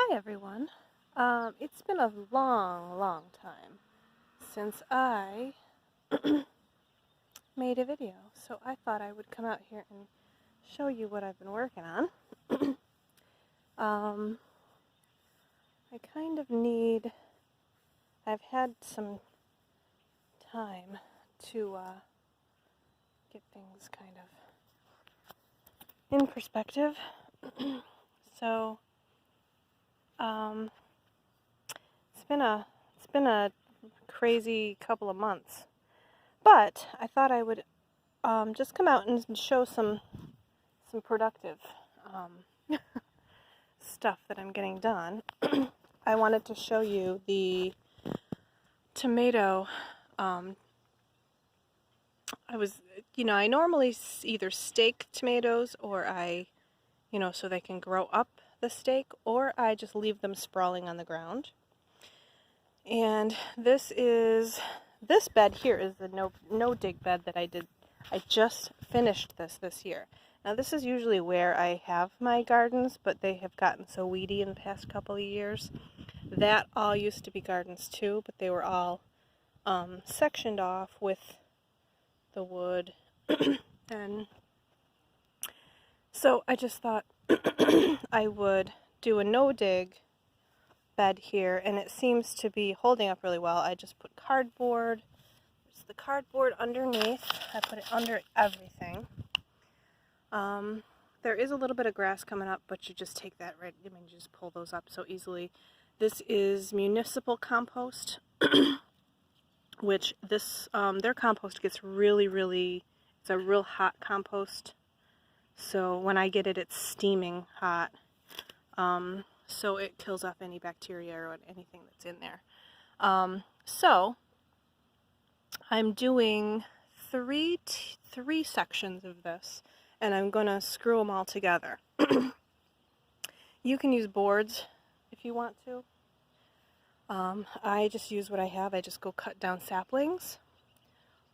Hi everyone. It's been a long time since I made a video, so I thought I would come out here and show you what I've been working on. I kind of need, I've had some time to get things kind of in perspective. So, it's been a crazy couple of months, but I thought I would just come out and show some productive stuff that I'm getting done. I wanted to show you the tomato. I normally either stake tomatoes or so they can grow up the stake, or I just leave them sprawling on the ground. And this bed here is the no dig bed that I did. I just finished this year. Now this is usually where I have my gardens, but they have gotten so weedy in the past couple of years. That all used to be gardens too, but they were all sectioned off with the wood. And so I just thought I would do a no dig bed here, and it seems to be holding up really well. I just put cardboard. There's the cardboard underneath. I put it under everything. There is a little bit of grass coming up, but you just take that right, you just pull those up so easily. This is municipal compost, which their compost gets really, it's a real hot compost. So when I get it, it's steaming hot. So it kills off any bacteria or anything that's in there. So I'm doing three sections of this, and I'm going to screw them all together. You can use boards if you want to. I just use what I have. I just go cut down saplings,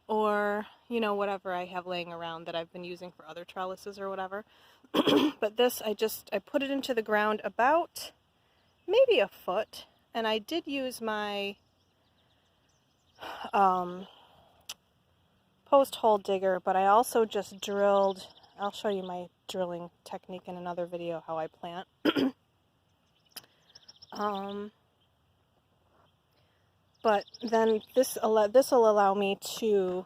or whatever I have laying around that I've been using for other trellises or whatever. But this, I put it into the ground about maybe a foot, and I did use my post hole digger, but I also just drilled. I'll show you my drilling technique in another video, how I plant. But then this will allow me to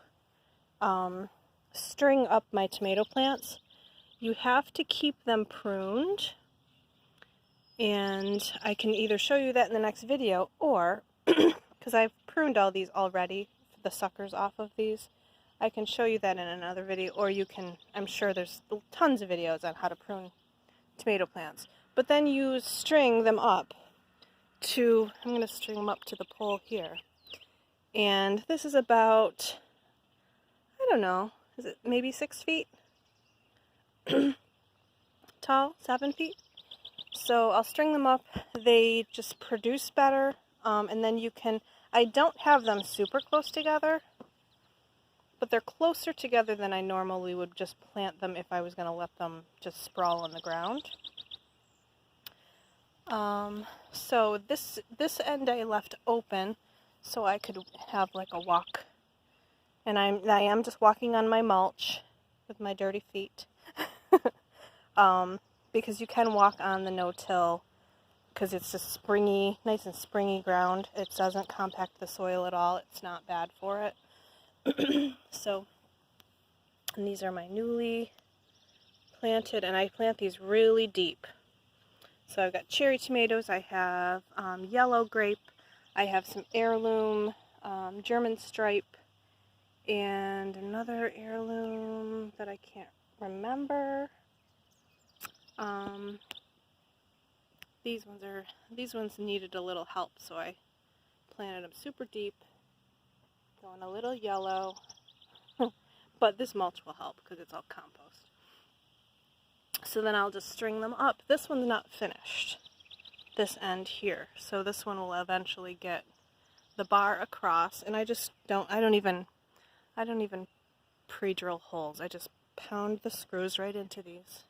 string up my tomato plants. You have to keep them pruned, and I can either show you that in the next video, or because I've pruned all these already, the suckers off of these, I can show you that in another video, or you can, I'm sure there's tons of videos on how to prune tomato plants. But then you string them up to, I'm going to string them up to the pole here. And this is about, I don't know, is it maybe 6 feet tall, 7 feet? So I'll string them up. They just produce better. And then you can, I don't have them super close together, but they're closer together than I normally would just plant them if I was going to let them just sprawl on the ground. So this end I left open so I could have like a walk. And I am just walking on my mulch with my dirty feet. Because you can walk on the no-till because it's just springy, nice and springy ground. It doesn't compact the soil at all. It's not bad for it. So, and these are my newly planted, and I plant these really deep. So I've got cherry tomatoes, I have yellow grape, I have some heirloom German stripe, and another heirloom that I can't remember. These ones needed a little help, so I planted them super deep, going a little yellow. But this mulch will help because it's all compost. So then I'll just string them up. This one's not finished, this end here. So this one will eventually get the bar across, and I don't even pre-drill holes. I just pound the screws right into these.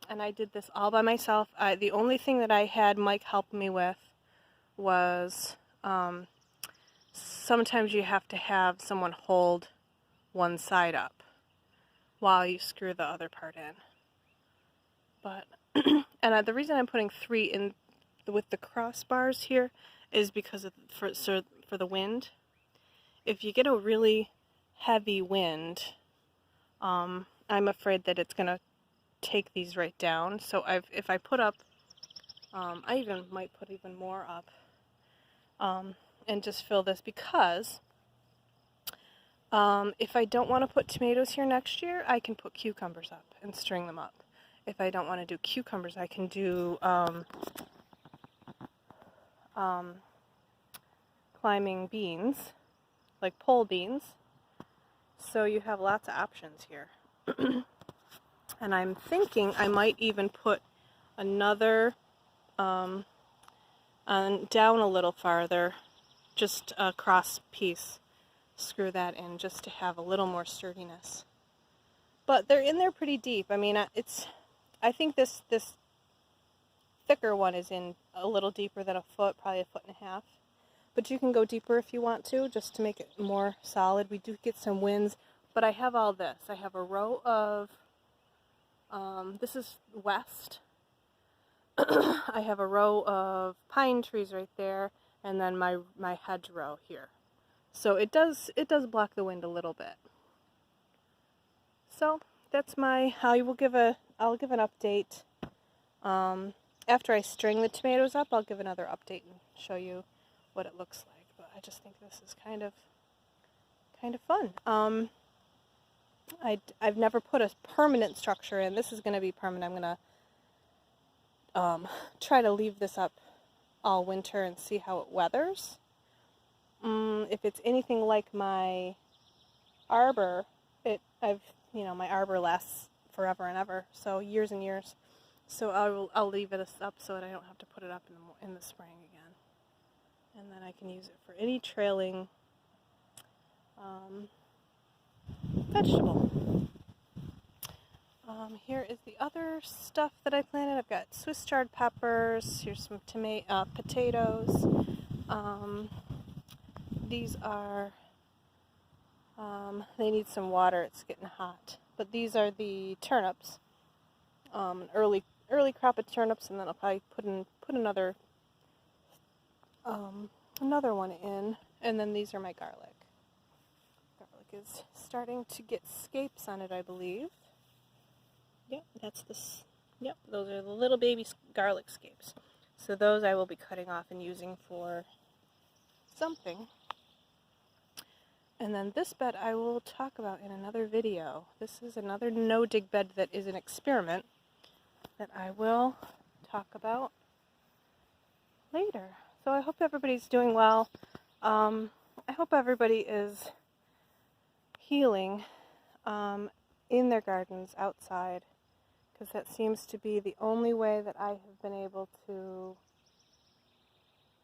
And I did this all by myself. The only thing that I had Mike help me with was sometimes you have to have someone hold one side up while you screw the other part in. But and the reason I'm putting 3 in with the crossbars here is because for the wind. If you get a really heavy wind, I'm afraid that it's gonna take these right down. So if I put up, I even might put even more up, and just fill this, because if I don't want to put tomatoes here next year, I can put cucumbers up and string them up. If I don't want to do cucumbers, I can do climbing beans, like pole beans. So you have lots of options here. And I'm thinking I might even put another down a little farther, just a cross piece, screw that in just to have a little more sturdiness. But they're in there pretty deep. I mean, I think this thicker one is in a little deeper than a foot, probably 1.5 feet. But you can go deeper if you want to, just to make it more solid. We do get some winds, but I have all this. I have a row of, this is west. I have a row of pine trees right there, and then my hedgerow here. So it does block the wind a little bit. So that's I'll give an update. After I string the tomatoes up, I'll give another update and show you what it looks like. But I just think this is kind of fun. I've never put a permanent structure in. This is going to be permanent. I'm going to try to leave this up all winter and see how it weathers. If it's anything like my arbor, my arbor lasts forever and ever, so years and years. So I'll leave it up so that I don't have to put it up in the spring again, and then I can use it for any trailing vegetable. Here is the other stuff that I planted. I've got Swiss chard peppers. Here's some potatoes. These are, they need some water. It's getting hot. But these are the turnips. An early crop of turnips, and then I'll probably put another one in. And then these are my garlic. Garlic is starting to get scapes on it, I believe. Yep, that's this. Yep, those are the little baby garlic scapes. So those I will be cutting off and using for something. And then this bed I will talk about in another video. This is another no-dig bed that is an experiment that I will talk about later. So I hope everybody's doing well. I hope everybody is healing in their gardens outside, because that seems to be the only way that I have been able to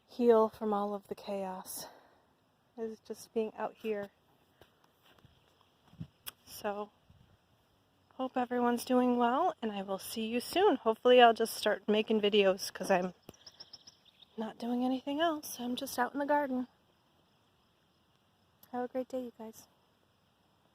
heal from all of the chaos, is just being out here. So, hope everyone's doing well, and I will see you soon. Hopefully I'll just start making videos, because I'm not doing anything else. I'm just out in the garden. Have a great day, you guys.